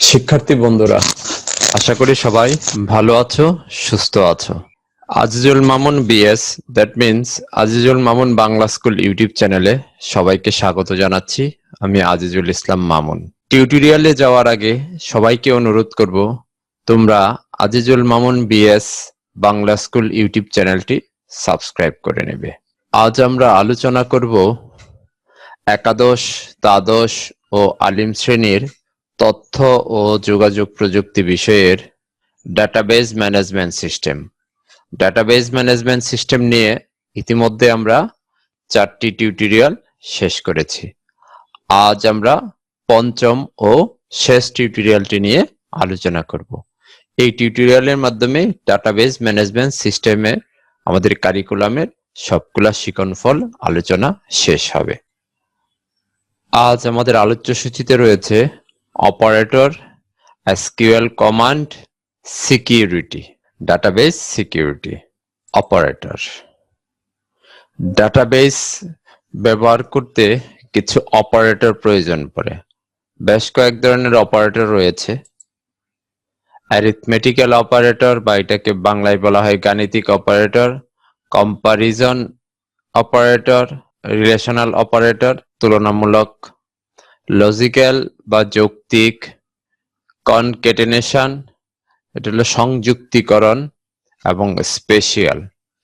শিক্ষার্থী বন্ধুরা, আশা করি সবাই ভালো আছো, সুস্থ আছো। Azizul Mamun BS, that means Azizul Mamun Bangla school YouTube চ্যানেলে সবাইকে স্বাগত জানাচ্ছি। আমি আজিজুল ইসলাম মামুন। টিউটোরিয়ালে যাওয়ার আগে সবাইকে অনুরোধ করব, তোমরা Azizul Mamun BS Bangla school YouTube চ্যানেলটি সাবস্ক্রাইব করে নেবে। আজ আমরা আলোচনা করব একাদশ, দ্বাদশ ও আলিম শ্রেণীর তথ্য ও যোগাযোগ প্রযুক্তি বিষয়ের database management system. Database management system নিয়ে ইতিমধ্যে আমরা 4টি টিউটোরিয়াল শেষ করেছি। আজ আমরা পঞ্চম ও শেষ টিউটোরিয়ালটি নিয়ে আলোচনা করব। এই টিউটোরিয়ালের মাধ্যমে ডাটাবেজ ম্যানেজমেন্ট সিস্টেমে আমাদের কারিকুলামের সবগুলা শিক্ষণফল আলোচনা শেষ হবে। আজ আমাদের আলোচ্য সূচিতে রয়েছে operator, SQL command, security, database security. Operator, database ব্যবহার করতে কিছু অপারেটর প্রয়োজন পড়ে। বেশ কয়েক ধরনের অপারেটর রয়েছে। অ্যারিথমেটিক্যাল অপারেটর, বা এটাকে বাংলায় বলা হয় গাণিতিক operator, comparison operator, relational operator তুলনামূলক, লজিক্যাল বা যৌক্তিক, কনকেটেনেশন এটা হলো সংযুক্তিকরণ, এবং স্পেশিয়াল।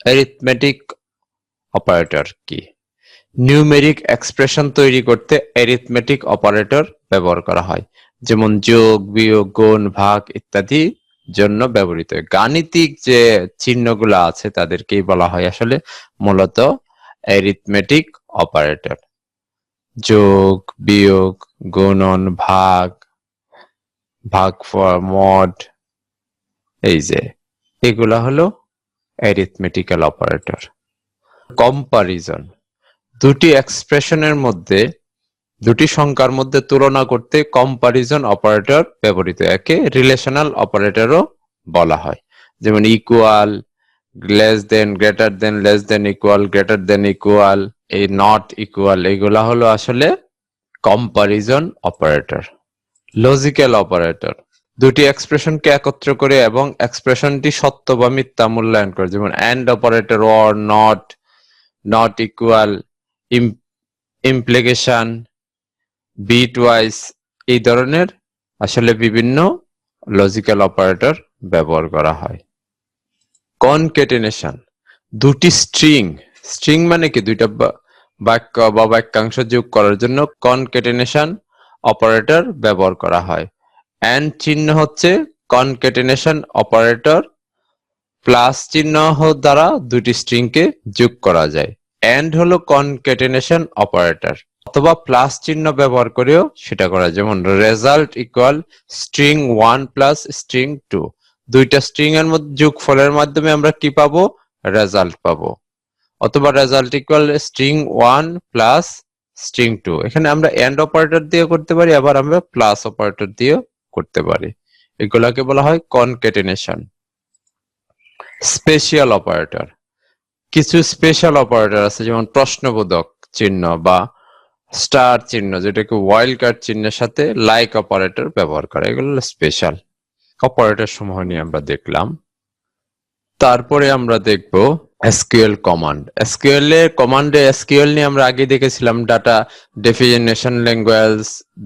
অ্যারিথমেটিক অপারেটর কি? নিউমেরিক এক্সপ্রেশন তৈরি করতে অ্যারিথমেটিক অপারেটর ব্যবহার করা হয়, যেমন যোগ, বিয়োগ, গুণ, ভাগ ইত্যাদি জন্য ব্যবহৃত হয়। গাণিতিক যে চিহ্নগুলো আছে তাদেরকেই বলা হয় আসলে মূলত অ্যারিথমেটিক অপারেটর। যোগ, বিয়োগ, গুণন, ভাগ, ভাগফল, মড, এই যে এগুলা হলো অ্যারিথমেটিক্যাল অপারেটর। কম্পারিজন, দুটি এক্সপ্রেশনের মধ্যে, দুটি সংখ্যার মধ্যে তুলনা করতে কম্পারিজন অপারেটর ব্যবহৃত। একে রিলেশনাল অপারেটরও বলা হয়, যেমন equal, less than, greater than, less than equal, greater than equal, এই নট ইকুয়াল, এগুলা হলো আসলে কম্পারিজন অপারেটর। লজিক্যাল অপারেটর, দুটি এক্সপ্রেশনকে একত্র করে এবং এক্সপ্রেশনটি সত্য বা মিথ্যা মূল্যায়ন করে, যেমন and operator, or, not, not equal, implication, bitwise, এই ধরনের আসলে বিভিন্ন লজিক্যাল অপারেটর ব্যবহার করা হয়। কনকেটেনেশন, দুটি স্ট্রিং, স্ট্রিং মানে কি দুইটা বাক্য বা বাক্যাংশ যোগ করার জন্য কনকেটেনেশন অপারেটর ব্যবহার করা হয়। এন্ড চিহ্ন হচ্ছে কনকেটেনেশন অপারেটর, প্লাস চিহ্ন দ্বারা দুটি স্ট্রিংকে যোগ করা যায়। এন্ড হলো কনকেটেনেশন অপারেটর, অথবা প্লাস চিহ্ন ব্যবহার করেও সেটা করা যায়, যেমন result equal string 1 plus string 2, দুইটা স্ট্রিং এর মধ্যে যোগফলের মাধ্যমে আমরা কি পাবো? রেজাল্ট পাবো। অথবা result equal string 1 plus string 2, এখানে আমরা এন্ড অপারেটর দিয়ে করতে পারি, আবার আমরা প্লাস অপারেটর দিয়েও করতে পারি। এগুলাকে বলা হয় কনকেটেনেশন। স্পেশাল অপারেটর, কিছু স্পেশাল অপারেটর আছে, যেমন প্রশ্নবোধক চিহ্ন বা স্টার চিহ্ন, যেটাকে ওয়াইল্ড কার্ড চিহ্নের সাথে লাইক অপারেটর ব্যবহার করে, এগুলো স্পেশাল অপারেটর সমূহ নিয়ে আমরা দেখলাম। তারপরে আমরা দেখব এসকিউএল কমান্ড। এসকিউএল এর কমান্ডে, এসকিউএল নিয়ে আমরা আগে দেখেছিলাম data definition language,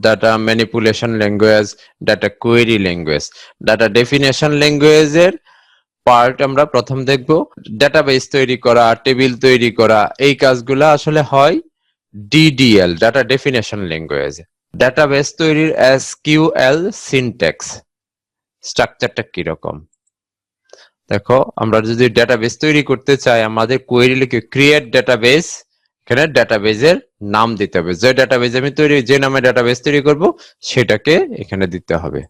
data manipulation language, data query language. Data definition ল্যাঙ্গুয়েজের পার্ট আমরা প্রথম দেখব। ডাটাবেস তৈরি করা, টেবিল তৈরি করা, এই কাজগুলা আসলে হয় DDL, data definition language. Database তৈরির এসকিউএল সিনট্যাক্স, স্ট্রাকচারটা কিরকম দেখো। আমরা যদি ডাটাবেস তৈরি করতে চাই, আমাদের কোয়েরি লিখে ক্রিয়েট ডাটাবেস, এখানে ডাটাবেজের নাম দিতে হবে। যে ডাটাবেস আমি তৈরি, যে নামে ডাটাবেস তৈরি করব সেটাকে এখানে দিতে হবে।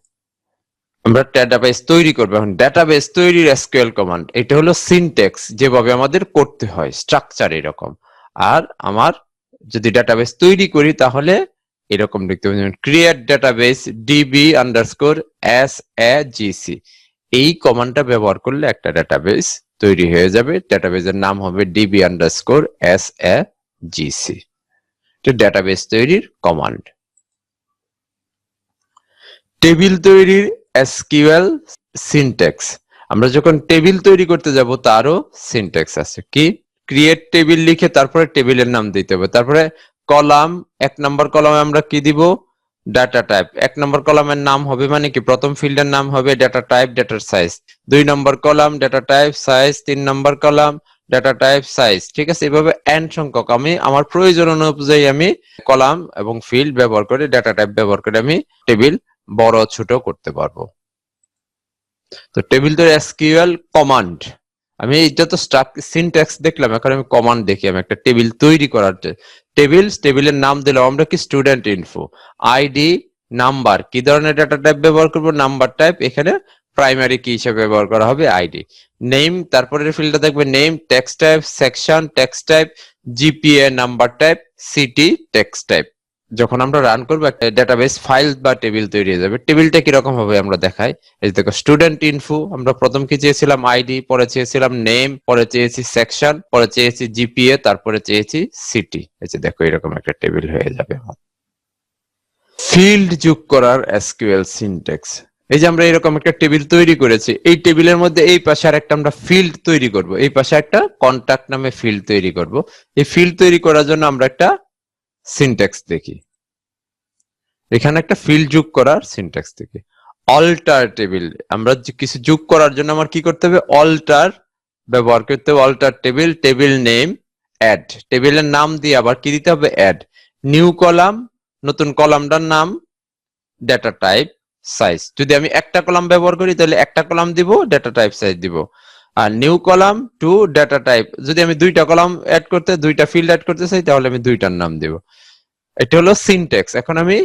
আমরা ডাটাবেস তৈরি করব। এখন ডাটাবেস তৈরির এসকিউএল কমান্ড, এটা হলো সিনট্যাক্স, যেভাবে আমাদের করতে হয়, স্ট্রাকচার এরকম। আর আমার যদি ডাটাবেস তৈরি করি তাহলে এরকম লিখতে হবে, create database DB underscore S A GC. এই কমান্ডটা ব্যবহার করলে একটা ডাটাবেস তৈরি হয়ে যাবে। ডাটাবেসের নাম হবে DB underscore S A GC. এটা ডাটাবেস তৈরির কমান্ড। টেবিল তৈরির এসকিউএল সিনট্যাক্স। আমরা যখন টেবিল তৈরি করতে যাব তারও সিনট্যাক্স আছে। কি? ক্রিয়েট টেবিল লিখে তারপরে টেবিলের নাম দিতে হবে। তারপরে কলাম, 1 নম্বর কলামে আমরা কি দিব? Data type. 1 নম্বর কলামের নাম হবে মানে কি, প্রথম ফিল্ডের নাম হবে ডাটা টাইপ, ডাটার সাইজ। 2 নম্বর কলাম ডাটা টাইপ সাইজ, 3 নম্বর কলাম ডাটা টাইপ সাইজ। ঠিক আছে, এভাবে n সংখ্যক আমি আমার প্রয়োজন অনুযায়ী আমি কলাম এবং ফিল্ড ব্যবহার করে, ডাটা টাইপ ব্যবহার করে আমি টেবিল বড় ছোট করতে পারবো। তো টেবিল তো এসকিউএল কমান্ড। আমি এটা তো সিনট্যাক্স দেখলাম, এখন আমি কমান্ড দেখি। আমি একটা টেবিল তৈরি করার টেবিলের নাম দিলাম আমরা কি, স্টুডেন্ট ইনফো। আইডি, নাম্বার, কি ধরনের ডাটা টাইপ ব্যবহার করব? Number type. এখানে প্রাইমারি কি হিসেবে ব্যবহার করা হবে? আইডি। নেম, তারপরের ফিল্ডটা দেখবে name, text type, section, text type, GPA, number type, city, text type. যখন আমরা রান করবো একটা ডেটাবেস ফাইল বা টেবিল তৈরি হয়ে যাবে। টেবিলটা কিরকম হবে আমরা দেখাই। এই দেখো স্টুডেন্ট ইনফো, আমরা প্রথম কি চেয়েছিলাম? আইডি, পরে চেয়েছিলাম নেম, পরে চেয়েছি সেকশন, পরে চেয়েছি জিপিএ, তারপরে চেয়েছি সিটি। এই যে দেখো এরকম একটা টেবিল হয়ে যাবে। ফিল্ড যোগ করার এসকিউএল সিনট্যাক্স। এই যে আমরা এরকম একটা টেবিল তৈরি করেছি, এই টেবিলের মধ্যে এই পাশে আর একটা আমরা ফিল্ড তৈরি করব। এই পাশে একটা কন্টাক্ট নামে ফিল্ড তৈরি করব। এই ফিল্ড তৈরি করার জন্য আমরা একটা সিনট্যাক্স দেখি। এখানে একটা ফিল্ড যোগ করার সিনট্যাক্স দেখি। অল্টার টেবিল, আমরা কিছু যোগ করার জন্য আমার কি করতে হবে? অল্টার ব্যবহার করতে হবে। Alter table, table name, add, টেবিলের নাম দিয়ে আবার কি দিতে হবে? অ্যাড। নিউ কলাম, নতুন কলামটার নাম, ডেটা টাইপ, সাইজ। যদি আমি একটা কলাম ব্যবহার করি তাহলে একটা কলাম দিব, ডেটা টাইপ সাইজ দিব। আর new column to data type, যদি আমি দুইটা কলাম অ্যাড করতে, দুইটা ফিল্ড অ্যাড করতে চাই তাহলে আমি দুইটার নাম দিব। এটা হলো সিনট্যাক্স। এখন আমি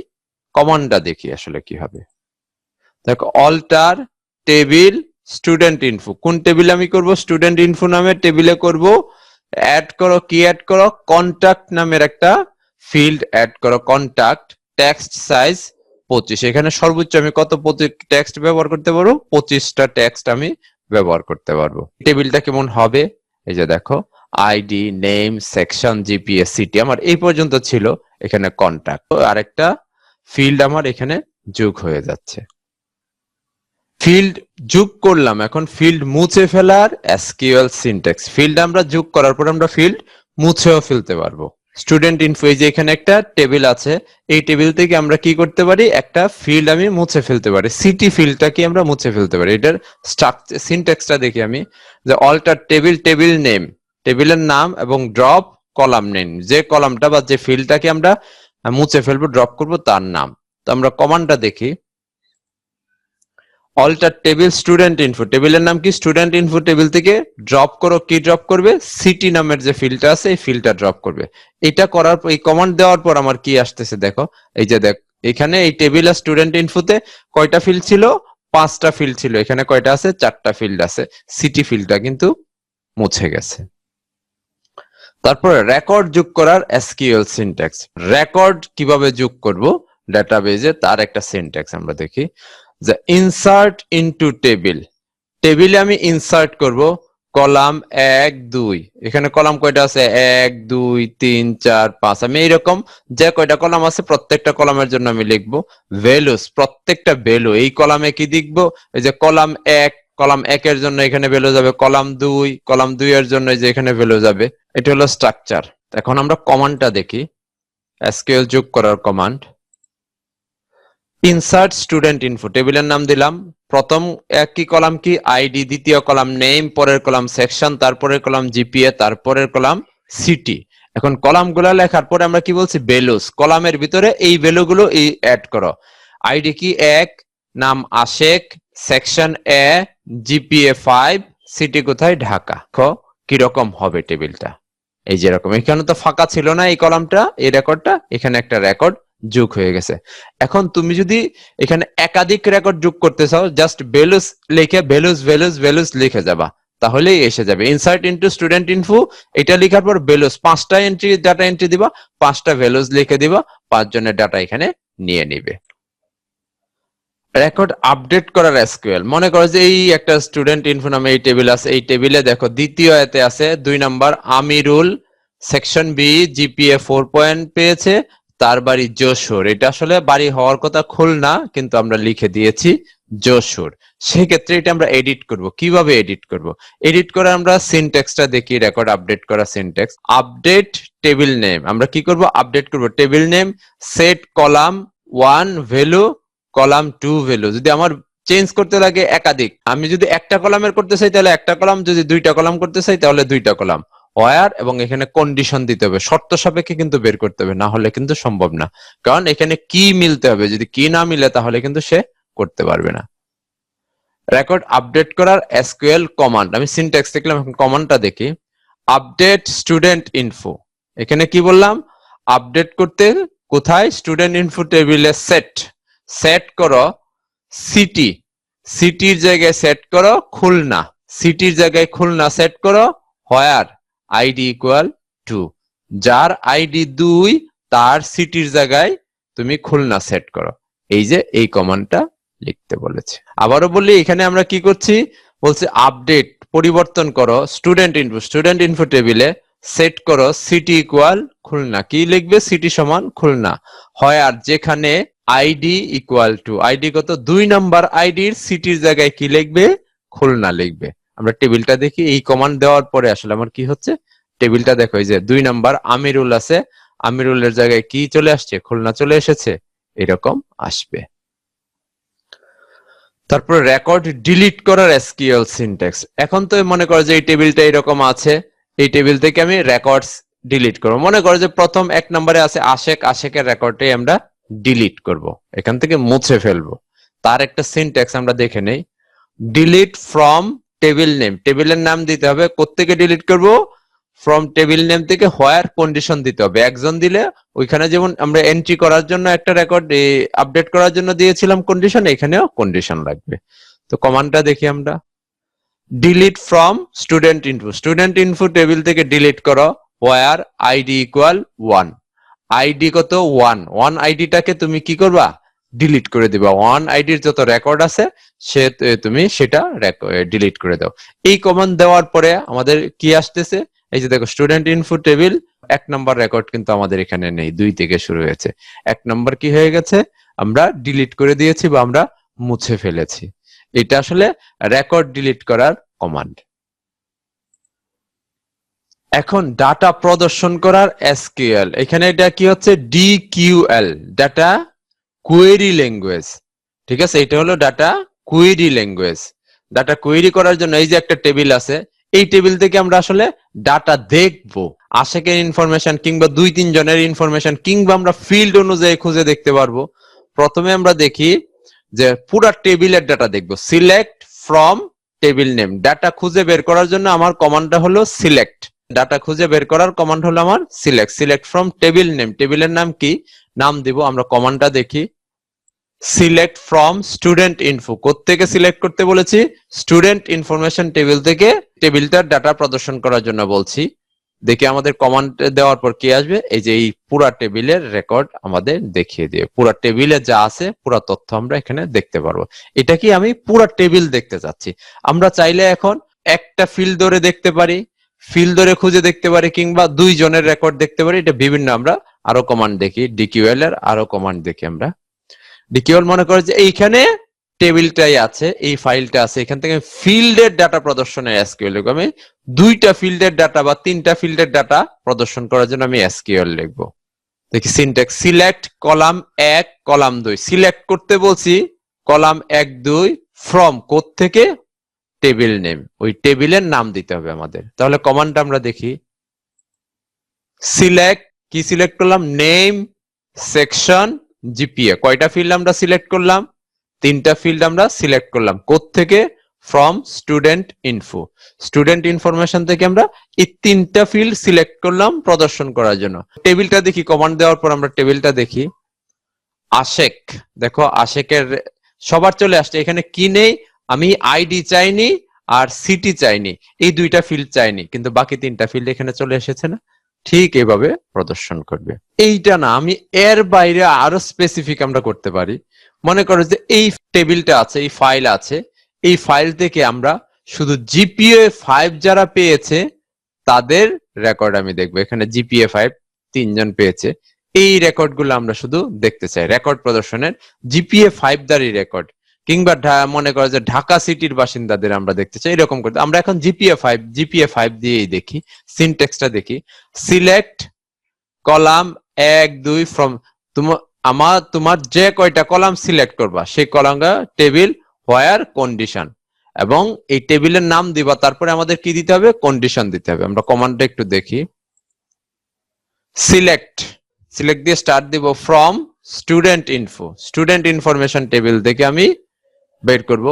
কমান্ডটা দেখি আসলে কি হবে। দেখো অল্টার টেবিল স্টুডেন্ট ইনফো, কোন টেবিল আমি করব? স্টুডেন্ট ইনফো নামের টেবিলে করব। অ্যাড করো, কি অ্যাড করো? কন্টাক্ট নামের একটা ফিল্ড অ্যাড করো। Contact, text size 25। এখানে সর্বোচ্চ আমি কত টেক্সট ব্যবহার করতে পারবো? 25টা টেক্সট আমি ব্যবহার করতে পারবো। টেবিলটা কেমন হবে? এই যে দেখো ID, name, section, GPS, city আমার এই পর্যন্ত ছিল। এখানে কন্টাক্ট, আরেকটা ফিল্ড আমার এখানে যোগ হয়ে যাচ্ছে। ফিল্ড যোগ করলাম, এখন ফিল্ড মুছে ফেলার এসকিউএল সিনট্যাক্স। ফিল্ড আমরা যোগ করার পর আমরা ফিল্ড মুছেও ফেলতে পারবো। স্টুডেন্ট ইনফো, এই যে এখানে একটা টেবিল আছে, এই টেবিল থেকে আমরা কি করতে পারি? একটা ফিল্ড আমি মুছে ফেলতে পারি। সিটি ফিল্ডটা কি আমরা মুছে ফেলতে পারি। এটার স্ট্রাকচার সিনট্যাক্সটা দেখি আমি, যে অল্টার টেবিল, টেবিল নেম, টেবিলের নাম এবং ড্রপ কলাম নেম, যে কলামটা বা যে ফিল্ডটাকে আমরা মুছে ফেলবো, ড্রপ করব তার নাম। তো আমরা কমান্ডটা দেখি। অল্টার টেবিল স্টুডেন্ট ইনফো, টেবিলের নাম কি? Student info. টেবিল থেকে ড্রপ করো, কি ড্রপ করবে? সিটি নামের যে ফিল্ডটা আছে এই ফিল্ডটা ড্রপ করবে। এটা করার পর, এই কমান্ড দেওয়ার পর আমার কি আসতেছে দেখো। এই যে দেখ, এখানে এই টেবিল আর স্টুডেন্ট ইনফোতে কয়টা ফিল্ড ছিল? 5টা ফিল্ড ছিল। এখানে কয়টা আছে? 4টা ফিল্ড আছে। সিটি ফিল্ডটা কিন্তু মুছে গেছে। তারপরে রেকর্ড যোগ করার এসকিউএল সিনট্যাক্স। রেকর্ড কিভাবে যোগ করব ডাটাবেজে তার একটা সিনট্যাক্স আমরা দেখি। যে ইনসার্ট ইনটু টেবিল, টেবিলে আমি ইনসার্ট করব কলাম 1 2। এখানে কলাম কয়টা আছে? 1 2 3 4 5। আমি এইরকম যে কয়টা কলাম আছে প্রত্যেকটা কলামের জন্য আমি লিখবো ভ্যালুস। প্রত্যেকটা ভ্যালু এই কলামে কি লিখব? এই যে কলাম 1, কলাম 1 এর জন্য এখানে ভ্যালু যাবে। কলাম 2, কলাম 2 এর জন্য যে এখানে ভ্যালু যাবে। এটা হলো স্ট্রাকচার। এখন আমরা কমান্ডটা দেখি, এসকিউএল যোগ করার কমান্ড। ইনসার্ট স্টুডেন্ট ইনফো, টেবিলের নাম দিলাম। প্রথম একই কলাম কি? আইডি, দ্বিতীয় কলাম নেম, পরের কলাম সেকশন, তারপরের কলাম জিপিএ, তারপরের কলাম সিটি। এখন কলামগুলো লেখার পরে আমরা কি বলছি? ভ্যালুস। কলামের ভিতরে এই ভ্যালুগুলো এই অ্যাড করো। আইডি কি? 1, নাম আশেক, সেকশন এ, জিপিএ 5, সিটি কোথায়? ঢাকা। কিরকম হবে টেবিলটা? এই যে এরকম। এখানে তো ফাঁকা ছিল না এই কলামটা, এই রেকর্ডটা, এখানে একটা রেকর্ড যোগ হয়ে গেছে। এখন তুমি যদি এখানে একাধিক রেকর্ড যোগ করতে চাও, জাস্ট ভ্যালুস লিখে ভ্যালুস ভ্যালুস ভ্যালুস লিখে যাবা, তাহলেই এসে যাবে। ইনসার্ট ইনটু স্টুডেন্ট ইনফো, এটা লেখার পর ভ্যালুস 5টা এন্ট্রি, ডাটা এন্ট্রি দিবা, 5টা ভ্যালুস লিখে দিবা, 5 জনের ডাটা এখানে নিয়ে নিবে। রেকর্ড আপডেট করার এসকিউএল, মনে করো যে এই একটা স্টুডেন্ট ইনফো নামে এই টেবিল আছে। এই টেবিলে দেখো দ্বিতীয় এতে আছে 2 নাম্বার আমিরুল, সেকশন বি, জিপিএ 4 পয়েন্ট পেয়েছে, তার বাড়ি যশোর, এটা আসলে বাড়ি হওয়ার কথা খুলনা, কিন্তু আমরা লিখে দিয়েছি যশোর। সেক্ষেত্রে এটা আমরা এডিট করব। কিভাবে এডিট করব? এডিট করে আমরা সিনট্যাক্সটা দেখি, রেকর্ড আপডেট করা সিনট্যাক্স। আপডেট টেবিল নেম, আমরা কি করব? আপডেট করব table name, set column 1 value, column 2 value. যদি আমার চেঞ্জ করতে লাগে একাধিক, আমি যদি একটা কলামের করতে চাই তাহলে একটা কলাম, যদি দুইটা কলাম করতে চাই তাহলে দুইটা কলাম। ওয়ার এবং এখানে কন্ডিশন দিতে হবে, শর্ত সাপেক্ষে কিন্তু বের করতে হবে, না হলে কিন্তু সম্ভব না। কারণ এখানে কি মিলতে হবে, যদি কি না মিলে তাহলে কিন্তু সে করতে পারবে না। রেকর্ড আপডেট করার এসকিউএল কমান্ড, আমি সিনট্যাক্স দেখলাম, এখন কমান্ডটা দেখি। আপডেট স্টুডেন্ট ইনফো, এখানে কি বললাম? আপডেট করতে কোথায়? স্টুডেন্ট ইনফো টেবিলে সেট, সেট করো সিটি, সিটির জায়গায় সেট করো খুলনা, সিটির জায়গায় খুলনা সেট করো। হোয়ার আইডি ইকুয়াল টু, যার আইডি 2 তার সিটির জায়গায় তুমি খুলনা সেট করো। এই যে এই কমান্ডটা লিখতে বলেছে। আবারও বলি, এখানে আমরা কি করছি? বলছে আপডেট পরিবর্তন করো স্টুডেন্ট ইনফো টেবিলে সেট করো সিটি ইকুয়াল খুলনা। কি লিখবে? সিটি সমান খুলনা। হোয়ার যেখানে আইডি ইকুয়াল টু, আইডি কত? 2 নাম্বার আইডির সিটির জায়গায় কি লিখবে? খুলনা লিখবে। আমরা টেবিলটা দেখি, এই কমান্ড দেওয়ার পরে আসলে আমার কি হচ্ছে? টেবিলটা দেখো, এই যে 2 নাম্বার আমিরুল আছে, আমিরুলের জায়গায় কি চলে আসছে? খুলনা চলে এসেছে, এরকম আসবে। তারপর রেকর্ড ডিলিট করার এসকিউএল সিনট্যাক্স। এখন তো মনে করো যে এই টেবিলটা এরকম আছে, এই টেবিল থেকে আমি রেকর্ডস ডিলিট করব। মনে করো যে প্রথম 1 নম্বরে আছে আশেক, আশেকের রেকর্ডটাই আমরা ডিলিট করব, এখান থেকে মুছে ফেলবো। তার একটা সিনট্যাক্স আমরা দেখে নেই। ডিলিট ফ্রম টেবিল নেম, টেবিলের নাম দিতে হবে। কোত্থেকে ডিলিট করব? ফ্রম টেবিল নেম থেকে। হোয়ার কন্ডিশন দিতে হবে, একজন দিলে ওইখানে যেমন আমরা এন্ট্রি করার জন্য একটা রেকর্ড আপডেট করার জন্য দিয়েছিলাম কন্ডিশন, এখানেও কন্ডিশন লাগবে। তো কমান্ডটা দেখি আমরা। Delete from student info table থেকে ডিলিট করো। হোয়ার আইডি ইকুয়াল 1, আইডি কত? 1 আইডিটাকে তুমি কি করবা? ডিলিট করে দিবা। 1 আইডির যত রেকর্ড আছে সে তুমি সেটা ডিলিট করে দাও। এই কমান্ড দেওয়ার পরে আমাদের কি আসতেছে? এই যে দেখো, student info table 1 number record কিন্তু আমাদের এখানে নেই, 2 থেকে শুরু হয়েছে। 1 নাম্বার কি হয়ে গেছে? আমরা ডিলিট করে দিয়েছি বা আমরা মুছে ফেলেছি। এটা আসলে রেকর্ড ডিলিট করার কমান্ড। এখন ডাটা প্রদর্শন করার এসকিউএল, এখানে এটা কি হচ্ছে? ডিকিউএল, ডাটা কোয়েরি ল্যাঙ্গুয়েজ। ঠিক আছে, এটা হলো data query language. Data query করার জন্য এই যে একটা টেবিল আছে, এই টেবিল থেকে আমরা আসলে ডাটা দেখবো, আশেকের ইনফরমেশন কিংবা 2-3 জনের ইনফরমেশন কিংবা আমরা ফিল্ড অনুযায়ী খুঁজে দেখতে পারবো। প্রথমে আমরা দেখি যে পুরা টেবিলের ডাটা দেখবো। Select from table name, data খুঁজে বের করার জন্য আমার কমান্ডটা হলো সিলেক্ট। ডাটা খুঁজে বের করার কমান্ড হলো আমার select. Select from table name, টেবিলের নাম কি? নাম দিব। আমরা কমান্ডটা দেখি। সিলেক্ট ফ্রম স্টুডেন্ট ইনফো, কোত্থেকে সিলেক্ট করতে বলেছি? স্টুডেন্ট ইনফরমেশন টেবিল থেকে টেবিলটার ডাটা প্রদর্শন করার জন্য বলছি। দেখি আমাদের কমান্ড দেওয়ার পর কি আসবে। এই যে এই পুরা টেবিলের রেকর্ড আমাদের দেখিয়ে দিয়ে, পুরা টেবিলে যা আছে পুরা তথ্য আমরা এখানে দেখতে পারবো। এটা কি? আমি পুরা টেবিল দেখতে চাচ্ছি। আমরা চাইলে এখন একটা ফিল্ড ধরে দেখতে পারি, ফিল্ড ধরে খুঁজে দেখতে পারি, কিংবা 2 জনের রেকর্ড দেখতে পারি। এটা বিভিন্ন আমরা আরো কমান্ড দেখি, ডিকিউএল এর আরো কমান্ড দেখি আমরা। ডিকিউএল মনে করে যে এইখানে টেবিলটাই আছে, এই ফাইলটা আছে, এখান থেকে ফিল্ডের ডাটা প্রদর্শনের এসকিউএল লিখবো। আমি 2টা ফিল্ডের ডাটা বা 3টা ফিল্ডের ডাটা প্রদর্শন করার জন্য আমি এসকিউএল লিখবো। দেখি syntax. Select column 1 column 2, select করতে বলছি কলাম 1 2 ফ্রম কোত্থেকে? টেবিল নেম, ওই টেবিলের নাম দিতে হবে আমাদের। তাহলে কমান্ডটা আমরা দেখি। সিলেক্ট, কি সিলেক্ট করলাম? Name, section, GPA. কয়টা ফিল্ড আমরা সিলেক্ট করলাম? 3টা ফিল্ড আমরা সিলেক্ট করলাম। কোত্থেকে? From student info, student information থেকে আমরা এই 3টা ফিল্ড সিলেক্ট করলাম প্রদর্শন করার জন্য। টেবিলটা দেখি, কমান্ড দেওয়ার পর আমরা টেবিলটা দেখি। আশেক, দেখো আশেকের সবার চলে আসছে। এখানে কি নেই? আমি আইডি চাইনি আর সিটি চাইনি, এই 2টা ফিল্ড চাইনি, কিন্তু বাকি 3টা ফিল্ড এখানে চলে এসেছে না? ঠিক এইভাবে প্রদর্শন করবে। এইটা না, আমি এর বাইরে আরো স্পেসিফিক আমরা করতে পারি। মনে করো যে এই টেবিলটা আছে, এই ফাইল আছে, এই ফাইল থেকে আমরা শুধু জিপিএ 5 যারা পেয়েছে তাদের রেকর্ড আমি দেখবো। এখানে জিপিএ 5 3 জন পেয়েছে, এই রেকর্ড গুলো আমরা শুধু দেখতে চাই। রেকর্ড প্রদর্শনের জিপিএ 5 দারি রেকর্ড, কিংবা মনে করো যে ঢাকা সিটির বাসিন্দাদের আমরা দেখতে চাই, এরকম করতে আমরা এখন জিপিএ 5 দিয়েই দেখি। সিনটেক্সটা দেখি, সিলেক্ট কলাম 1 2 ফ্রম তোমার যে কয়টা কলাম সিলেক্ট করবা সেই কলামটা টেবিল হোয়ার কন্ডিশন, এবং এই টেবিলের নাম দিবা, তারপরে আমাদের কি দিতে হবে, কন্ডিশন দিতে হবে। আমরা কমান্ডটা একটু দেখি, সিলেক্ট দিয়ে স্টার্ট দিব ফ্রম স্টুডেন্ট ইনফরমেশন টেবিল থেকে আমি বের করব,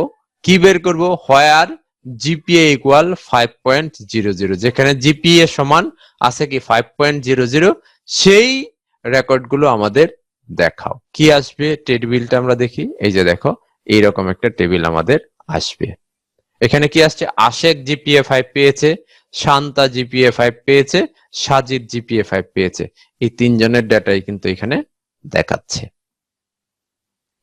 কি বের করব, হোয়ার জিপিএ ইকুয়াল 5.00, যেখানে জিপিএ সমান আছে কি 5.00, সেই রেকর্ড গুলো আমাদের দেখাও। কি আসবে টেবিলটা আমরা দেখি, এই যে দেখো এইরকম একটা টেবিল আমাদের আসবে। এখানে কি আসছে, আশেক জিপিএ 5 পেয়েছে, শান্তা জিপিএ 5 পেয়েছে, সাজিদ জিপিএ 5 পেয়েছে। এই তিনজনের ডেটাই কিন্তু এখানে দেখাচ্ছে,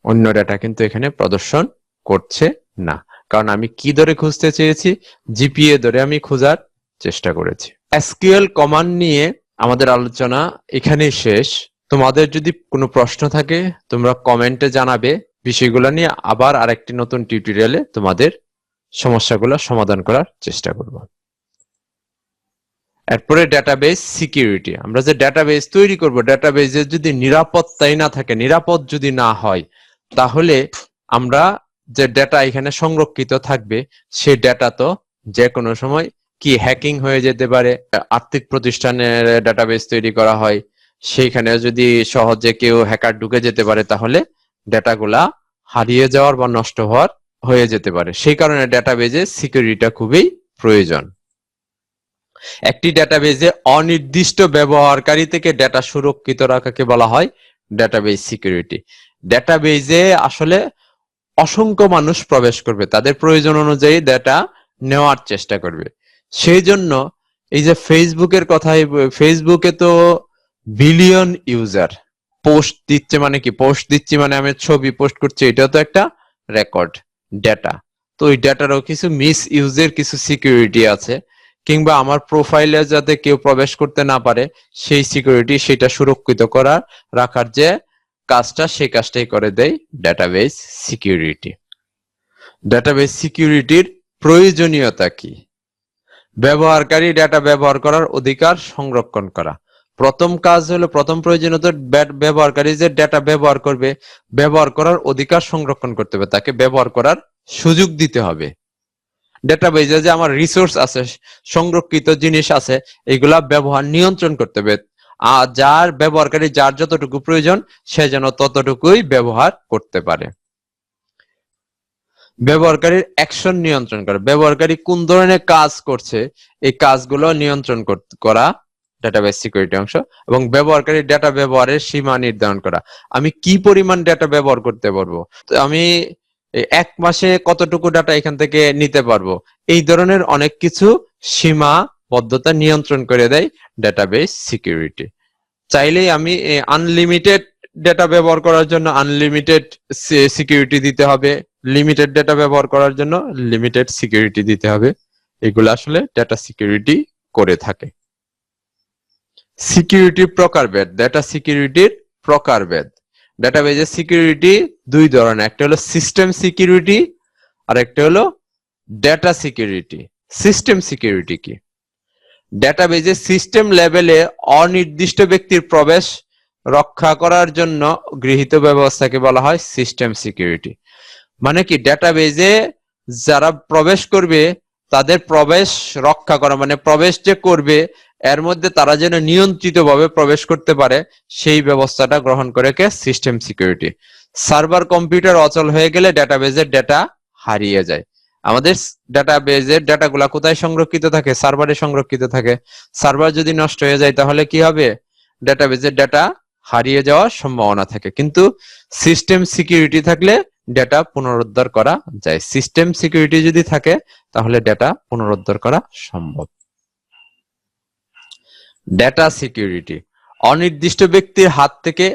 অন্য ডেটা কিন্তু এখানে প্রদর্শন করছে না, কারণ আমি কি ধরে খুঁজতে চেয়েছি, জিপিএ ধরে আমি খোঁজার চেষ্টা করেছি। এসকিউএল কমান্ড নিয়ে আমাদের আলোচনা এখানেই শেষ। তোমাদের যদি কোনো প্রশ্ন থাকে তোমরা কমেন্টে জানাবে, বিষয়গুলো নিয়ে আবার আরেকটি নতুন টিউটোরিয়ালে তোমাদের সমস্যাগুলো সমাধান করার চেষ্টা করব। এরপরে ডেটাবেস সিকিউরিটি। আমরা যে ডেটাবেস তৈরি করব, ডেটাবেসে যদি নিরাপত্তাই না থাকে, নিরাপদ যদি না হয়, তাহলে আমরা যে ডেটা এখানে সংরক্ষিত থাকবে সেই ডেটা তো যে কোনো সময় কি হ্যাকিং হয়ে যেতে পারে। আর্থিক প্রতিষ্ঠানের ডেটাবেস তৈরি করা হয়, সেইখানে যদি সহজে কেউ হ্যাকার ঢুকে যেতে পারে, তাহলে ডেটাগুলা হারিয়ে যাওয়ার বা নষ্ট হওয়ার হয়ে যেতে পারে। সেই কারণে ডেটাবেজে সিকিউরিটিটা খুবই প্রয়োজন। একটি ডেটাবেজে অনির্দিষ্ট ব্যবহারকারী থেকে ডেটা সুরক্ষিত রাখাকে বলা হয় ডেটাবেজ সিকিউরিটি। ডেটাবেজে আসলে অসংখ্য মানুষ প্রবেশ করবে, তাদের প্রয়োজন অনুযায়ী ডেটা নেওয়ার চেষ্টা করবে। সেই জন্য এই যে ফেসবুকের কথাই, ফেসবুকে তো বিলিয়ন ইউজার, পোস্ট দিচ্ছে মানে কি, পোস্ট দিচ্ছি মানে আমি ছবি পোস্ট করছি, এটাও তো একটা রেকর্ড ডেটা। তো ওই ডেটারও কিছু মিস ইউজের কিছু সিকিউরিটি আছে, কিংবা আমার প্রোফাইলে যাতে কেউ প্রবেশ করতে না পারে সেই সিকিউরিটি, সেটা সুরক্ষিত করার রাখার যে কাজটা, সেই কাজটাই করে দেয় ডেটাবেস সিকিউরিটি। ডেটাবেস সিকিউরিটির প্রয়োজনীয়তা কি? ব্যবহারকারী ডেটা ব্যবহার করার অধিকার সংরক্ষণ করা। প্রথম কাজ হলো, প্রথম প্রয়োজনীয়তা, ব্যবহারকারী যে ডেটা ব্যবহার করবে, ব্যবহার করার অধিকার সংরক্ষণ করতে হবে, তাকে ব্যবহার করার সুযোগ দিতে হবে। ডেটাবেজে যে আমার রিসোর্স আছে, সংরক্ষিত জিনিস আছে, এগুলা ব্যবহার নিয়ন্ত্রণ করতে হবে। আর যার ব্যবহারকারী যার যতটুকু প্রয়োজন সে যেন ততটুকুই ব্যবহার করতে পারে। ব্যবহারকারীর অ্যাকশন নিয়ন্ত্রণ করা, ব্যবহারকারী কোন ধরনের কাজ করছে এই কাজগুলো নিয়ন্ত্রণ করা ডেটাবেস সিকিউরিটি অংশ। এবং ব্যবহারকারী ডেটা ব্যবহারের সীমা নির্ধারণ করা, আমি কি পরিমাণ ডেটা ব্যবহার করতে পারবো, আমি এক মাসে কতটুকু ডাটা এখান থেকে নিতে পারবো, এই ধরনের অনেক কিছু সীমাবদ্ধতা নিয়ন্ত্রণ করে দেয় ডেটাবেস সিকিউরিটি। চাইলেই আমি আনলিমিটেড ডেটা ব্যবহার করার জন্য আনলিমিটেড সিকিউরিটি দিতে হবে, লিমিটেড ডেটা ব্যবহার করার জন্য লিমিটেড সিকিউরিটি দিতে হবে। এগুলো আসলে ডেটা সিকিউরিটি করে থাকে। সিকিউরিটির প্রকারভেদ, ডেটা সিকিউরিটির প্রকারভেদ। ডেটাবেজের সিকিউরিটি দুই ধরনের, একটা হলো সিস্টেম সিকিউরিটি আর একটা হলো ডেটা সিকিউরিটি। সিস্টেম সিকিউরিটি কি? ডেটাবেজে সিস্টেম লেভেলে অনির্দিষ্ট ব্যক্তির প্রবেশ রক্ষা করার জন্য গৃহীত ব্যবস্থাকে বলা হয় সিস্টেম সিকিউরিটি। মানে কি, ডেটাবেজে যারা প্রবেশ করবে তাদের প্রবেশ রক্ষা করা, মানে প্রবেশ যে করবে এর মধ্যে তারা যেন নিয়ন্ত্রিতভাবে প্রবেশ করতে পারে, সেই ব্যবস্থাটা গ্রহণ করে কে, সিস্টেম সিকিউরিটি। সার্ভার কম্পিউটার অচল হয়ে গেলে ডেটাবেজের ডেটা হারিয়ে যায়। আমাদের ডেটাবেজের ডেটাগুলা কোথায় সংরক্ষিত থাকে? সার্ভারে সংরক্ষিত থাকে। সার্ভার যদি নষ্ট হয়ে যায় তাহলে কি হবে? ডেটাবেজের ডেটা হারিয়ে যাওয়ার সম্ভাবনা থাকে। কিন্তু সিস্টেম সিকিউরিটি থাকলে ডেটা পুনরুদ্ধার করা যায়। সিস্টেম সিকিউরিটি যদি থাকে তাহলে ডেটা পুনরুদ্ধার করা সম্ভব। ডেটা সিকিউরিটি, অনির্দিষ্ট ব্যক্তির হাত থেকে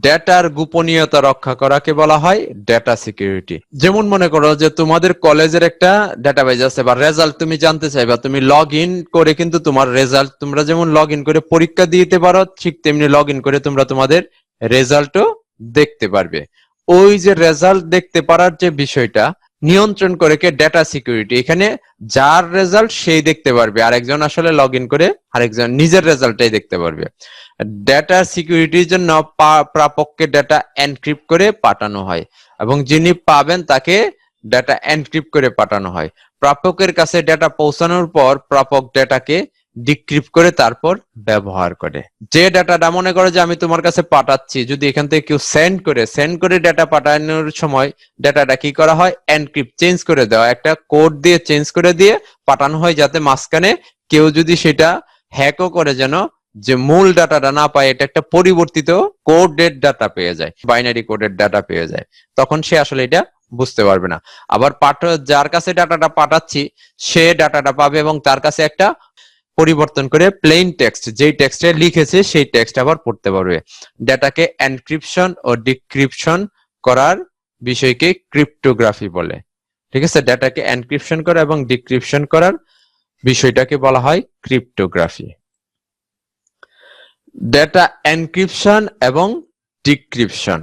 ডেটার গোপনীয়তা রক্ষা করাকে বলা হয় ডেটা সিকিউরিটি। যেমন মনে করো যে তোমাদের কলেজের একটা ডেটাবেজ আছে বা রেজাল্ট তুমি জানতে চাইবা, তুমি লগ ইন করে কিন্তু তোমার রেজাল্ট, তোমরা যেমন লগ ইন করে পরীক্ষা দিতে পারো ঠিক তেমনি লগ ইন করে তোমরা তোমাদের রেজাল্টও দেখতে পারবে। ওই যে রেজাল্ট দেখতে পারার যে বিষয়টা নিয়ন্ত্রণ করে কে ডেটা সিকিউরিটি। এখানে যার রেজাল্ট সেই দেখতে পারবে, আরেকজন আসলে লগ ইন করে আরেকজন নিজের রেজাল্টটাই দেখতে পারবে। ডেটা সিকিউরিটির জন্য প্রাপককে ডেটা এনক্রিপ্ট করে পাঠানো হয় এবং যিনি পাবেন তাকে ডেটা এনক্রিপ্ট করে পাঠানো হয়। প্রাপকের কাছে ডেটা পৌঁছানোর পর প্রাপক ডেটাকে ডিক্রিপ্ট করে তারপর ব্যবহার করে। যে ডাটাটা মনে করো যে আমি তোমার কাছে পাঠাচ্ছি, যদি এখান থেকে কেউ সেন্ড করে ডেটা পাঠানোর সময় ডাটাটা কি করা হয়, এনক্রিপ্ট চেঞ্জ করে দেওয়া, একটা কোড দিয়ে চেঞ্জ করে দিয়ে পাঠানো হয়, যাতে মাঝখানে কেউ যদি সেটা হ্যাকও করে যেন যে মূল ডাটাটা না পায়, এটা একটা পরিবর্তিত কোডের ডাটা পেয়ে যায়, বাইনারি কোডের ডাটা পেয়ে যায়, তখন সে আসলে এটা বুঝতে পারবে না। আবার যার কাছে ডাটাটা পাঠাচ্ছি সে ডাটাটা পাবে এবং তার কাছে একটা পরিবর্তন করে প্লেন টেক্সট, যেই টেক্সটে লিখেছে সেই টেক্সট আবার পড়তে পারবে। ডেটাকে এনক্রিপশন ও ডিক্রিপশন করার বিষয়কে ক্রিপ্টোগ্রাফি বলে। ঠিক আছে, ডেটাকে এনক্রিপশন করা এবং ডিক্রিপশন করার বিষয়টাকে বলা হয় ক্রিপ্টোগ্রাফি। ডেটা এনক্রিপশন এবং ডিক্রিপশন,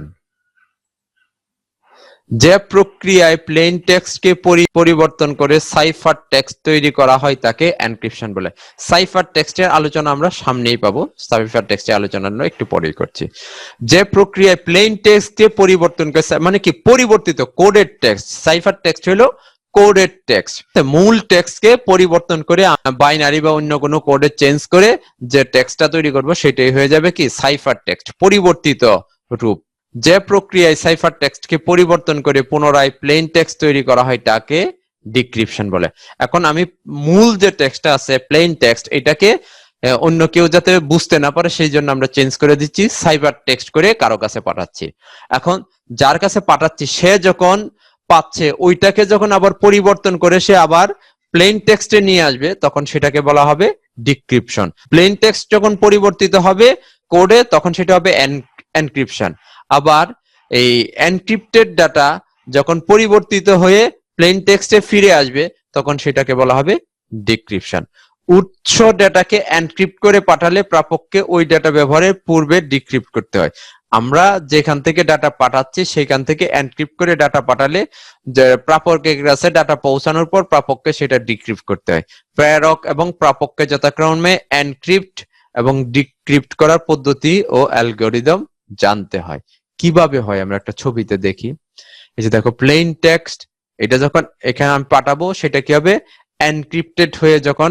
যে প্রক্রিয়ায় প্লেন টেক্সটকে পরিবর্তন করে সাইফার টেক্সট তৈরি করা হয় তাকে এনক্রিপশন বলে। সাইফার টেক্সটের আলোচনা আমরা সামনেই পাবো, সাইফার টেক্সটের আলোচনা আমরা একটু পরেই করছি। যে প্রক্রিয়ায় প্লেন টেক্সটকে পরিবর্তন করে, মানে কি পরিবর্তিত কোডেড টেক্সট, সাইফার টেক্সট হলো কোডেড টেক্সট, মূল টেক্সটকে পরিবর্তন করে বাইনারি বা অন্য কোনো কোডে চেঞ্জ করে যে টেক্সটটা তৈরি করব সেটাই হয়ে যাবে কি সাইফার টেক্সট, পরিবর্তিত রূপ। যে প্রক্রিয়ায় সাইফার টেক্সটকে পরিবর্তন করে পুনরায় প্লেন টেক্সট তৈরি করা হয় তাকে ডিক্রিপশন বলে। এখন আমি মূল যে টেক্সটটা আছে প্লেন টেক্সট, এটাকে অন্য কেউ যাতে বুঝতে না পারে সেই জন্য আমরা চেঞ্জ করে দিচ্ছি, সাইফার টেক্সট করে কারো কাছে পাঠাচ্ছি। এখন যার কাছে পাঠাচ্ছি সে যখন পাচ্ছে ওইটাকে যখন আবার পরিবর্তন করে সে আবার প্লেন টেক্সটে নিয়ে আসবে তখন সেটাকে বলা হবে ডিক্রিপশন। প্লেন টেক্সট যখন পরিবর্তিত হবে কোডে তখন সেটা হবে এনক্রিপশন। আবার এই এনক্রিপ্টেড ডাটা যখন পরিবর্তিত হয়ে প্লেন টেক্সটে ফিরে আসবে তখন সেটাকে বলা হবে ডিক্রিপশন। উৎস ডাটাকে এনক্রিপ্ট করে পাঠালে প্রাপককে ওই ডাটা ব্যবহারের পূর্বে ডিক্রিপ্ট করতে হয়। আমরা যেখান থেকে ডাটা পাঠাচ্ছি সেখান থেকে এনক্রিপ্ট করে ডাটা পাঠালে যে প্রাপকের কাছে ডাটা পৌঁছানোর পর প্রাপককে সেটা ডিক্রিপ্ট করতে হয়। প্রেরক এবং প্রাপককে যথাক্রমে এনক্রিপ্ট এবং ডিক্রিপ্ট করার পদ্ধতি ও অ্যালগরিদম জানতে হয়। কিভাবে হয় আমরা একটা ছবিতে দেখি। এই যে দেখো প্লেন টেক্সট, এটা যখন এখানে আমি পাঠাবো সেটা কি হবে, এনক্রিপ্টেড হয়ে যখন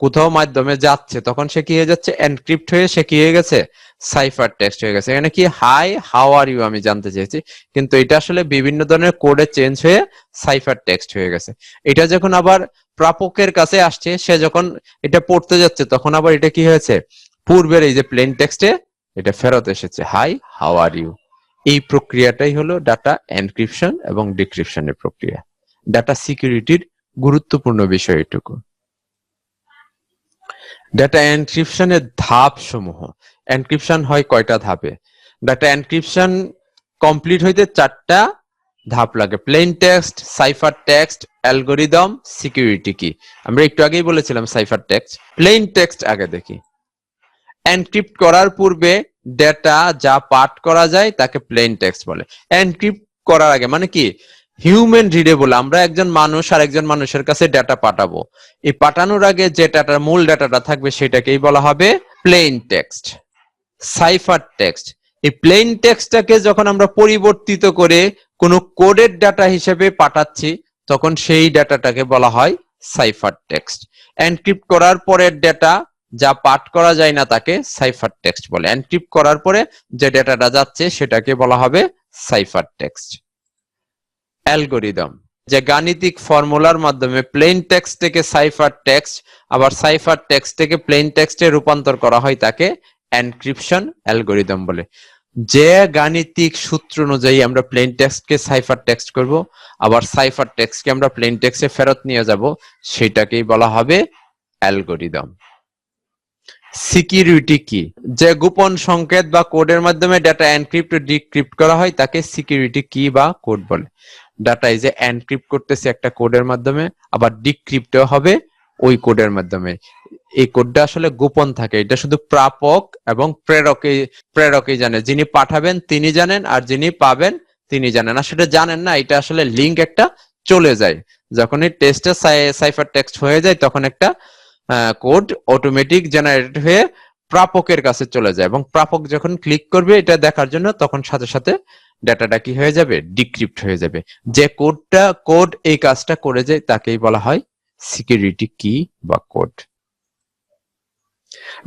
কোথাও মাধ্যমে যাচ্ছে তখন সে কি হয়ে যাচ্ছে, এনক্রিপ্ট হয়ে সে কি হয়ে গেছে, সাইফার টেক্সট হয়ে গেছে। এখানে কি হাই হাউ আর ইউ আমি জানতে চেয়েছি, কিন্তু এটা আসলে বিভিন্ন ধরনের কোডে চেঞ্জ হয়ে সাইফার টেক্সট হয়ে গেছে। এটা যখন আবার প্রাপকের কাছে আসছে সে যখন এটা পড়তে যাচ্ছে তখন আবার এটা কি হয়েছে, পূর্বের এই যে প্লেন টেক্সটে এটা ফেরত এসেছে, হাই হাউ আর ইউ। এই প্রক্রিয়াটাই হলো ডাটা এনক্রিপশন এবং ডিক্রিপশনের প্রক্রিয়া। ডাটা সিকিউরিটির গুরুত্বপূর্ণ বিষয় এটুকু। ডাটা এনক্রিপশনের ধাপ সমূহ, এনক্রিপশন হয় কয়টা ধাপে, ডাটা এনক্রিপশন কমপ্লিট হইতে 4টা ধাপ লাগে। Plane text, cipher text, algorithm, security কি। আমরা একটু আগেই বলেছিলাম সাইফার টেক্সট। প্লেন টেক্সট আগে দেখি। এনক্রিপ্ট করার পূর্বে ডেটা যা পাঠ করা যায় তাকে প্লেন টেক্সট বলে। এনক্রিপ্ট করার আগে মানে কি, হিউম্যান রিডেবল, আমরা একজন মানুষ আর একজন মানুষের কাছে ডেটা পাঠাবো, এই পাঠানোর আগে যে ডাটার মূল ডাটাটা থাকবে সেটাকেই বলা হবে প্লেন টেক্সট। সাইফার টেক্সট, এই প্লেন টেক্সটটাকে যখন আমরা পরিবর্তিত করে কোনো কোডেড ডাটা হিসেবে পাঠাচ্ছি তখন সেই ডাটাটাকে বলা হয় সাইফার টেক্সট। এনক্রিপ্ট করার পরের ডেটা যা পাঠ করা যায় না তাকে সাইফার টেক্সট বলে। এনক্রিপ্ট করার পরে যে ডেটাটা যাচ্ছে সেটাকে বলা হবে সাইফার টেক্সট। অ্যালগরিদম, যে গাণিতিক ফর্মুলার মাধ্যমে প্লেন টেক্সট থেকে সাইফার টেক্সট আবার সাইফার টেক্সট থেকে প্লেন টেক্সটে রূপান্তর করা হয় তাকে এনক্রিপশন অ্যালগরিদম বলে। যে গাণিতিক সূত্র অনুযায়ী আমরা প্লেন টেক্সটকে সাইফার টেক্সট করব আবার সাইফার টেক্সটকে আমরা প্লেন টেক্সটে ফেরত নিয়ে যাব সেটাকেই বলা হবে অ্যালগরিদম। সিকিউরিটি কি, যে গোপন সংকেত বা কোডের মাধ্যমে ডাটা এনক্রিপ্ট ও ডিক্রিপ্ট করা হয় তাকে সিকিউরিটি কি বা কোড বলে। ডাটা এই যে এনক্রিপ্ট করতেছে একটা কোডের মাধ্যমে, আবার ডিক্রিপ্টও হবে ওই কোডের মাধ্যমে। এই কোডটা আসলে গোপন থাকে, এটা শুধু প্রাপক এবং প্রেরকই জানে, যিনি পাঠাবেন তিনি জানেন আর যিনি পাবেন তিনি জানেন। আসলে জানেন না, এটা আসলে লিংক একটা চলে যায়, যখন এই টেস্টে সাইফার টেক্সট হয়ে যায় তখন একটা কোড অটোমেটিক জেনারেট হয়ে প্রাপকের কাছে চলে যায়, এবং প্রাপক যখন ক্লিক করবে এটা দেখার জন্য তখন সাথে সাথে ডাটাটা কি হয়ে যাবে, ডিক্রিপ্ট হয়ে যাবে। যে কোড এই কাজটা করে যায় তাকেই বলা হয় সিকিউরিটি কি বা কোড।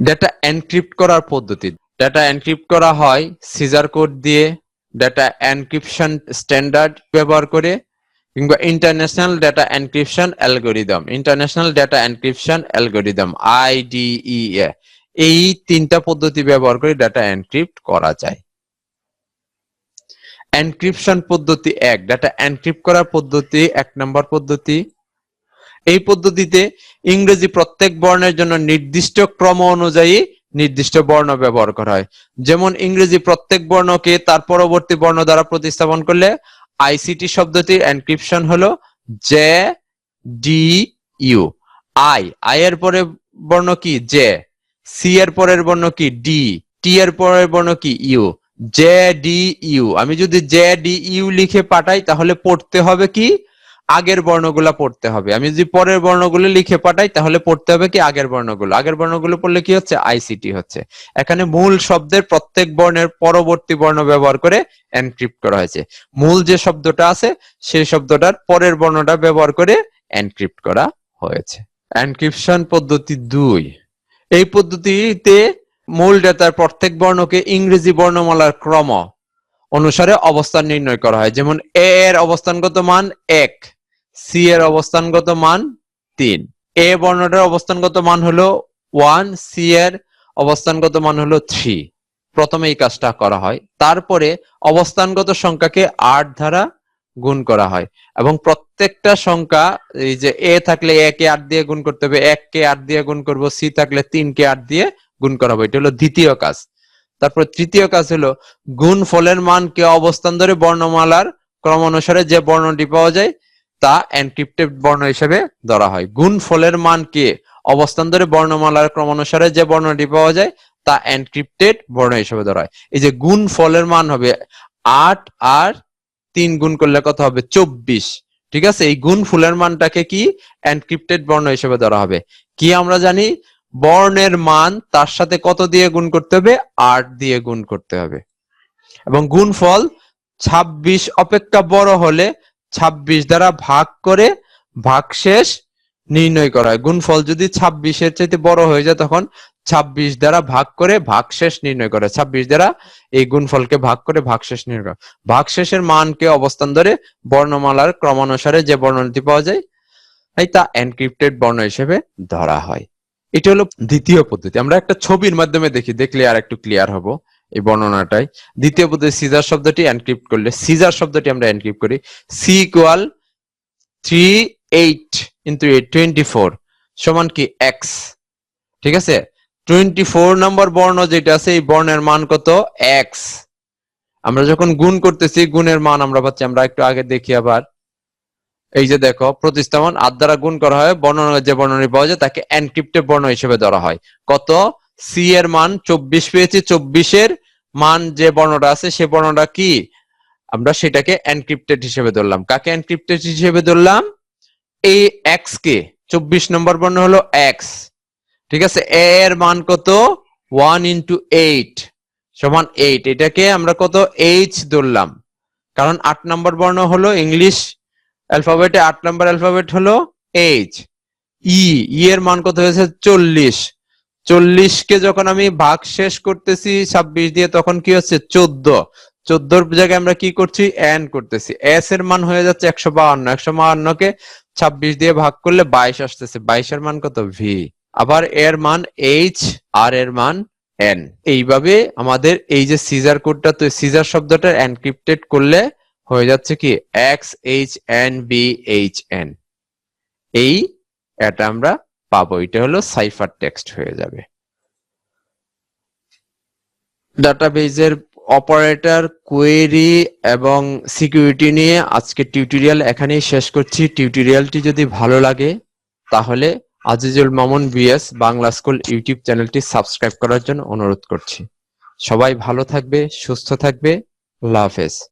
ডাটা এনক্রিপ্ট করার পদ্ধতি, ডাটা এনক্রিপ্ট করা হয় সিজার কোড দিয়ে, ডাটা এনক্রিপশন স্ট্যান্ডার্ড ব্যবহার করে, কিংবা international data encryption algorithm IDEA। এই তিনটা পদ্ধতি ব্যবহার করে ডাটা এনক্রিপ্ট করা যায়। এনক্রিপশন পদ্ধতি 1, ডাটা এনক্রিপ্ট করার পদ্ধতি 1 নম্বর পদ্ধতি। এই পদ্ধতিতে ইংরেজি প্রত্যেক বর্ণের জন্য নির্দিষ্ট ক্রম অনুযায়ী নির্দিষ্ট বর্ণ ব্যবহার করা হয়। যেমন ইংরেজি প্রত্যেক বর্ণকে তার পরবর্তী বর্ণ দ্বারা প্রতিস্থাপন করলে আইসিটি শব্দটির এনক্রিপশন হলো JDU। আই এর পরের বর্ণ কি জে, সি এর পরের বর্ণ কি ডি, টি এর পরের বর্ণ কি ইউ, JDU। আমি যদি JDU লিখে পাঠাই তাহলে পড়তে হবে কি আগের বর্ণগুলা পড়তে হবে, আমি যদি পরের বর্ণগুলো লিখে পাঠাই তাহলে পড়তে হবে কি আগের বর্ণগুলো পড়লে কি হচ্ছে, আইসিটি হচ্ছে। এখানে মূল শব্দের প্রত্যেক বর্ণের পরবর্তী বর্ণ ব্যবহার করে এনক্রিপ্ট করা হয়েছে। মূল যে শব্দটা আছে সেই শব্দটার পরের বর্ণটা ব্যবহার করে এনক্রিপ্ট করা হয়েছে। এনক্রিপশন পদ্ধতি 2, এই পদ্ধতিতে মূল ডেটার প্রত্যেক বর্ণকে ইংরেজি বর্ণমালার ক্রম অনুসারে অবস্থান নির্ণয় করা হয়। যেমন এ এর অবস্থানগত মান 1, সি এর অবস্থানগত মান 3, এ বর্ণটার অবস্থানগত মান হলো 1, সি এর অবস্থানগত মান হলো 3। প্রথমে এই কাজটা করা হয়, তারপরে অবস্থানগত সংখ্যাকে 8 দ্বারা গুণ করা হয়, এবং প্রত্যেকটা সংখ্যা এই যে এ থাকলে এ কে 8 দিয়ে গুণ করতে হবে, 1 কে 8 দিয়ে গুণ করব, সি থাকলে 3 কে 8 দিয়ে গুণ করা হবে। এটা হলো দ্বিতীয় কাজ। তারপর তৃতীয় কাজ হলো গুণ ফলের মানকে অবস্থান ধরে বর্ণমালার ক্রম অনুসারে যে বর্ণটি পাওয়া যায় তা এনক্রিপ্টেড বর্ণ হিসেবে ধরা হয়। গুণ ফলের মানকে অবস্থান ধরে বর্ণমালার ক্রম অনুসারে যে বর্ণটি পাওয়া যায় তা এনক্রিপ্টেড বর্ণ হিসেবে ধরা হয়। এই যে গুণ ফলের মান হবে 8 আর 3 গুণ করলে কত হবে 24। ঠিক আছে, এই গুণ ফুলের মানটাকে কি এনক্রিপ্টেড বর্ণ হিসেবে ধরা হবে। কি আমরা জানি বর্ণের মান তার সাথে কত দিয়ে গুণ করতে হবে, 8 দিয়ে গুণ করতে হবে, এবং গুণফল 26 অপেক্ষা বড় হলে 26 দ্বারা ভাগ করে ভাগশেষ নির্ণয় করা হয়। গুণফল যদি 26-এর চাইতে বড় হয়ে যায় তখন 26 দ্বারা ভাগ করে ভাগশেষ নির্ণয় করে, 26 দ্বারা এই গুণফলকে ভাগ করে ভাগশেষ নির্ণয় করে। ভাগশেষের মানকে অবস্থান ধরে বর্ণমালার ক্রমানুসারে যে বর্ণটি পাওয়া যায় তা এনক্রিপ্টেড বর্ণ হিসেবে ধরা হয়। এটা হলো দ্বিতীয় পদ্ধতি। আমরা একটা ছবির মাধ্যমে দেখলে আর একটু ক্লিয়ার হব এই বর্ণনাটাই। দ্বিতীয় পদ্ধতি সিজার শব্দটি এনক্রিপ্ট করলে, সিজার শব্দটি আমরা এনক্রিপ্ট করি সি ইকুয়াল 38 ইন্টু 24 সমান কি এক্স। ঠিক আছে, 24 নম্বর বর্ণ যেটা আছে এই বর্ণের মান কত এক্স। আমরা যখন গুণ করতেছি গুণের মান আমরা পাচ্ছি, আমরা একটু আগে দেখি আবার, এই যে দেখো প্রতিস্থাপন 8 দ্বারা গুণ করা হয়, বর্ণনা যে বর্ণনী পাওয়া যায় তাকে এনক্রিপ্টেড বর্ণ হিসেবে ধরা হয়। কত সি এর মান 24 পেয়েছি, 24-এর মান যে বর্ণটা আছে সে বর্ণটা কি আমরা সেটাকে এনক্রিপ্টেড হিসেবে ধরলাম। কাকে এনক্রিপ্টেড হিসেবে ধরলাম, এই এক্স কে। 24 নম্বর বর্ণ হলো এক্স। ঠিক আছে, এ এর মান কত 1 ইন্টু 8 সমান 8, এটাকে আমরা কত এইচ ধরলাম, কারণ 8 নম্বর বর্ণ হলো ইংলিশ অ্যালফাবেটে 8 নম্বর অ্যালফাবেট হলো এইচ। ই এর মান কত হয়েছে 40, 40 কে যখন আমি ভাগ শেষ করতেছি 26 দিয়ে তখন কি হচ্ছে 14, 14-র জায়গায় আমরা কি করছি এন করতেছি। এস এর মান হয়ে যাচ্ছে 152, 152 কে 26 দিয়ে ভাগ করলে 22 আসতেছে, 22 এর মান কত ভি। আবার এর মান এইচ আর এর মান এন। এইভাবে আমাদের এই যে সিজার কোডটা, তো সিজার শব্দটা এনক্রিপ্টেড করলে হয়ে যাচ্ছে কি XHNBHN। এটা আমরা পাবো, এটা হলো সাইফার টেক্সট হয়ে যাবে। ডাটাবেজের অপারেটর, কোয়েরি এবং সিকিউরিটি নিয়ে আজকে টিউটোরিয়াল এখানেই শেষ করছি। টিউটোরিয়ালটি যদি ভালো লাগে তাহলে Azizul Mamun BS Bangla school YouTube চ্যানেলটি সাবস্ক্রাইব করার জন্য অনুরোধ করছি। সবাই ভালো থাকবে, সুস্থ থাকবে। আল্লাহ হাফেজ।